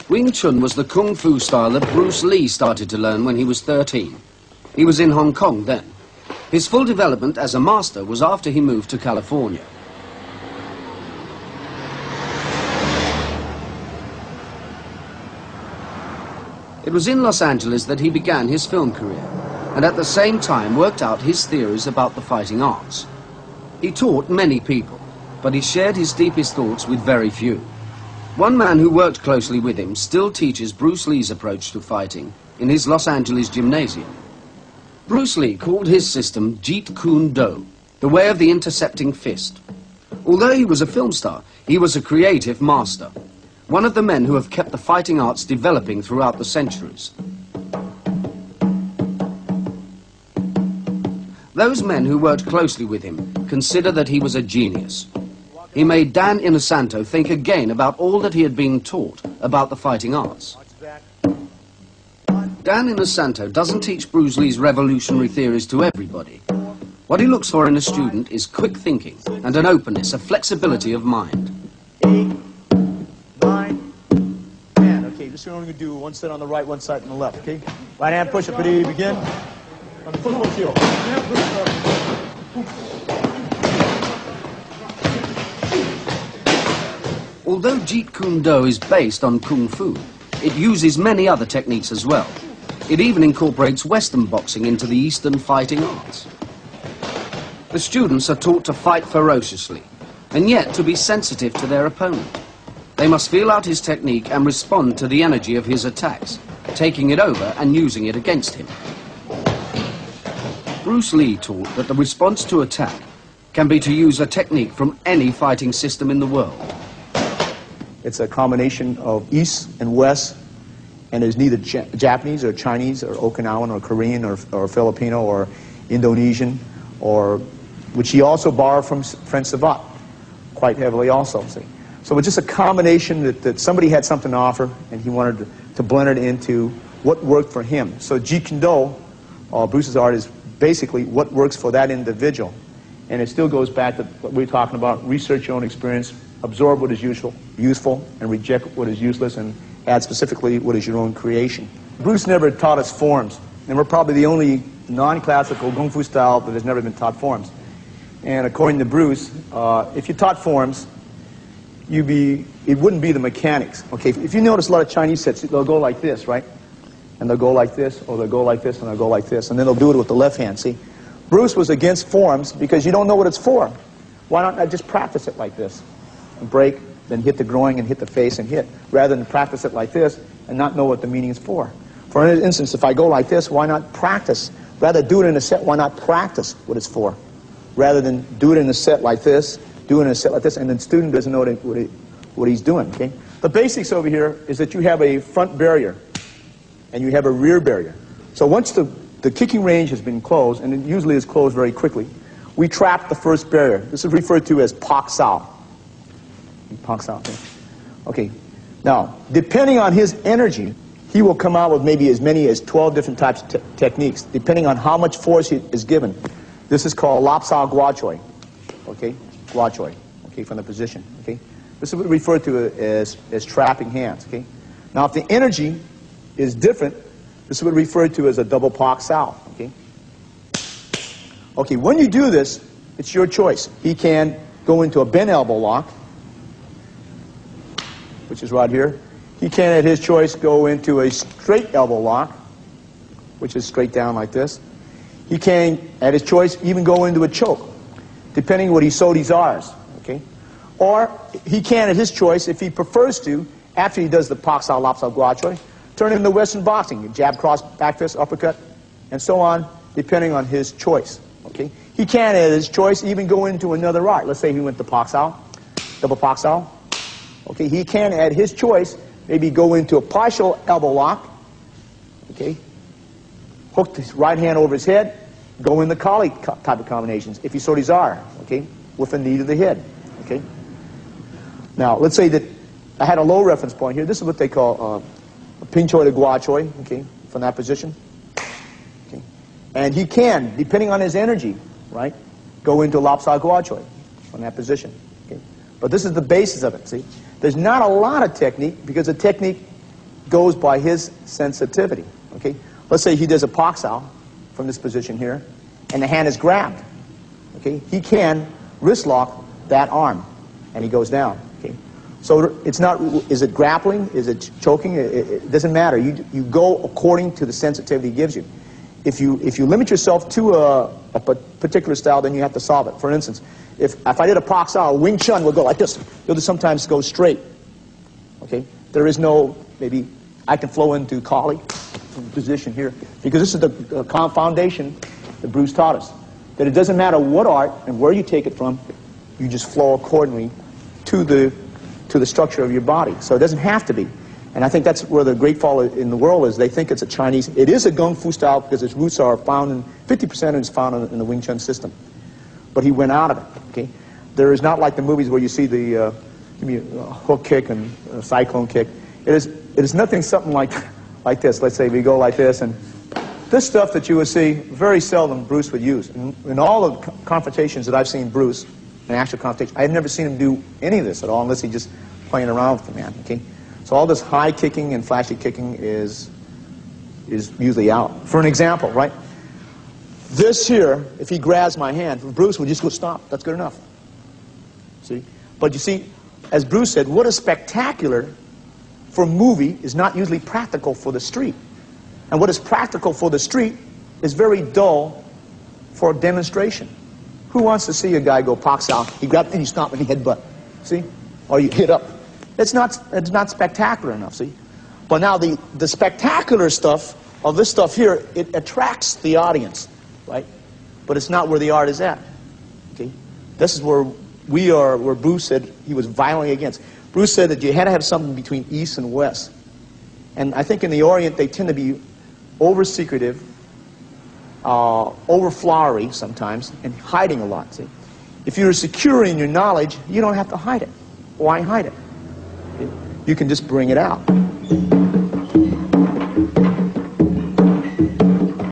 Wing Chun was the kung fu style that Bruce Lee started to learn when he was 13. He was in Hong Kong then. His full development as a master was after he moved to California. It was in Los Angeles that he began his film career, and at the same time worked out his theories about the fighting arts. He taught many people, but he shared his deepest thoughts with very few. One man who worked closely with him still teaches Bruce Lee's approach to fighting in his Los Angeles gymnasium. Bruce Lee called his system Jeet Kune Do, the way of the intercepting fist. Although he was a film star, he was a creative master, one of the men who have kept the fighting arts developing throughout the centuries. Those men who worked closely with him consider that he was a genius. He made Dan Inosanto think again about all that he had been taught about the fighting arts. Dan Inosanto doesn't teach Bruce Lee's revolutionary theories to everybody. What he looks for in a student is quick thinking and an openness, a flexibility of mind. 8, 9, 10. Okay, this is only going to do one set on the right, one side on the left, okay? Right hand push-up, ready, begin. On the football field. Although Jeet Kune Do is based on Kung Fu, it uses many other techniques as well. It even incorporates Western boxing into the Eastern fighting arts. The students are taught to fight ferociously, and yet to be sensitive to their opponent. They must feel out his technique and respond to the energy of his attacks, taking it over and using it against him. Bruce Lee taught that the response to attack can be to use a technique from any fighting system in the world. It's a combination of East and West, and there's neither Japanese or Chinese or Okinawan or Korean or Filipino or Indonesian, or which he also borrowed from French Savate quite heavily also. See? So it's just a combination that somebody had something to offer, and he wanted to blend it into what worked for him. So Jeet Kune Do, Bruce's art, is basically what works for that individual. And it still goes back to what we were talking about: research your own experience, absorb what is useful, and reject what is useless, and add specifically what is your own creation. Bruce never taught us forms, and we're probably the only non-classical Kung Fu style that has never been taught forms. And according to Bruce, if you taught forms, it wouldn't be the mechanics. Okay, if you notice a lot of Chinese sets, they'll go like this, right? And they'll go like this, or they'll go like this, and they'll go like this, and then they'll do it with the left hand, see? Bruce was against forms because you don't know what it's for. Why not just practice it like this? And break, then hit the groin and hit the face and hit, rather than practice it like this and not know what the meaning is for. For instance, if I go like this, why not practice? Rather do it in a set, why not practice what it's for? Rather than do it in a set like this, do it in a set like this, and the student doesn't know what he's doing, okay? The basics over here is that you have a front barrier and you have a rear barrier. So once the kicking range has been closed, and it usually is closed very quickly, we trap the first barrier. This is referred to as Pak Sao. Pak Sao, okay. Now, depending on his energy, he will come out with maybe as many as 12 different types of techniques, depending on how much force he is given. This is called Lap Sao Gua Choi, okay? Gua Choi, okay, from the position, okay? This is what we refer to as trapping hands, okay? Now, if the energy is different, this is what we refer to as a double Pak Sao, okay? Okay, when you do this, it's your choice. He can go into a bent elbow lock, which is right here. He can, at his choice, go into a straight elbow lock, which is straight down like this. He can, at his choice, even go into a choke, depending what he so desires, okay? Or he can, at his choice, if he prefers to, after he does the Pak Sao, Lap Sao, Gua Choi, turn it into Western boxing, jab, cross, back fist, uppercut, and so on, depending on his choice, okay? He can, at his choice, even go into another art. Let's say he went to Pak Sao, double Pak Sao. Okay, he can, at his choice, maybe go into a partial elbow lock, okay, hook his right hand over his head, go in the collie type of combinations, if he so desire, okay, with a knee to the head, okay. Now, let's say that I had a low reference point here. This is what they call a Ping Choi to Gua Choi, okay, from that position, okay. And he can, depending on his energy, right, go into Lap Sao Gua Choi from that position, okay. But this is the basis of it, see. There's not a lot of technique, because the technique goes by his sensitivity. Okay? Let's say he does a pak sao from this position here, and the hand is grabbed. Okay? He can wrist lock that arm, and he goes down. Okay? So it's not, is it grappling? Is it choking? It doesn't matter. You go according to the sensitivity he gives you. If you limit yourself to a particular style, then you have to solve it. For instance, if I did a pak sao, Wing Chun would go like this. You'll just sometimes go straight. Okay? There is no, maybe I can flow into Kali position here, because this is the foundation that Bruce taught us. That it doesn't matter what art and where you take it from, you just flow accordingly to the structure of your body. So it doesn't have to be. And I think that's where the great fall in the world is. They think it's a Chinese. It is a Kung Fu style because its roots are found in, 50% is found in the Wing Chun system. But he went out of it. Okay? There is not like the movies where you see the hook kick and cyclone kick. It is nothing something like this. Let's say we go like this, and this stuff that you would see, very seldom Bruce would use. In all the confrontations that I've seen Bruce, an actual confrontation, I've never seen him do any of this at all, unless he's just playing around with the man. Okay? So all this high kicking and flashy kicking is usually out. For an example, right? This here, if he grabs my hand, Bruce would just go stop. That's good enough. See? But you see, as Bruce said, what is spectacular for a movie is not usually practical for the street. And what is practical for the street is very dull for a demonstration. Who wants to see a guy go pak sao, he grabs and you stop and he headbutt, see? Or you hit up. It's not spectacular enough, see? But now the spectacular stuff of this stuff here, it attracts the audience, right? But it's not where the art is at, okay? This is where we are, where Bruce said he was violently against. Bruce said that you had to have something between East and West. And I think in the Orient they tend to be over-secretive, over-flowery sometimes, and hiding a lot, see? If you're secure in your knowledge, you don't have to hide it. Why hide it? You can just bring it out.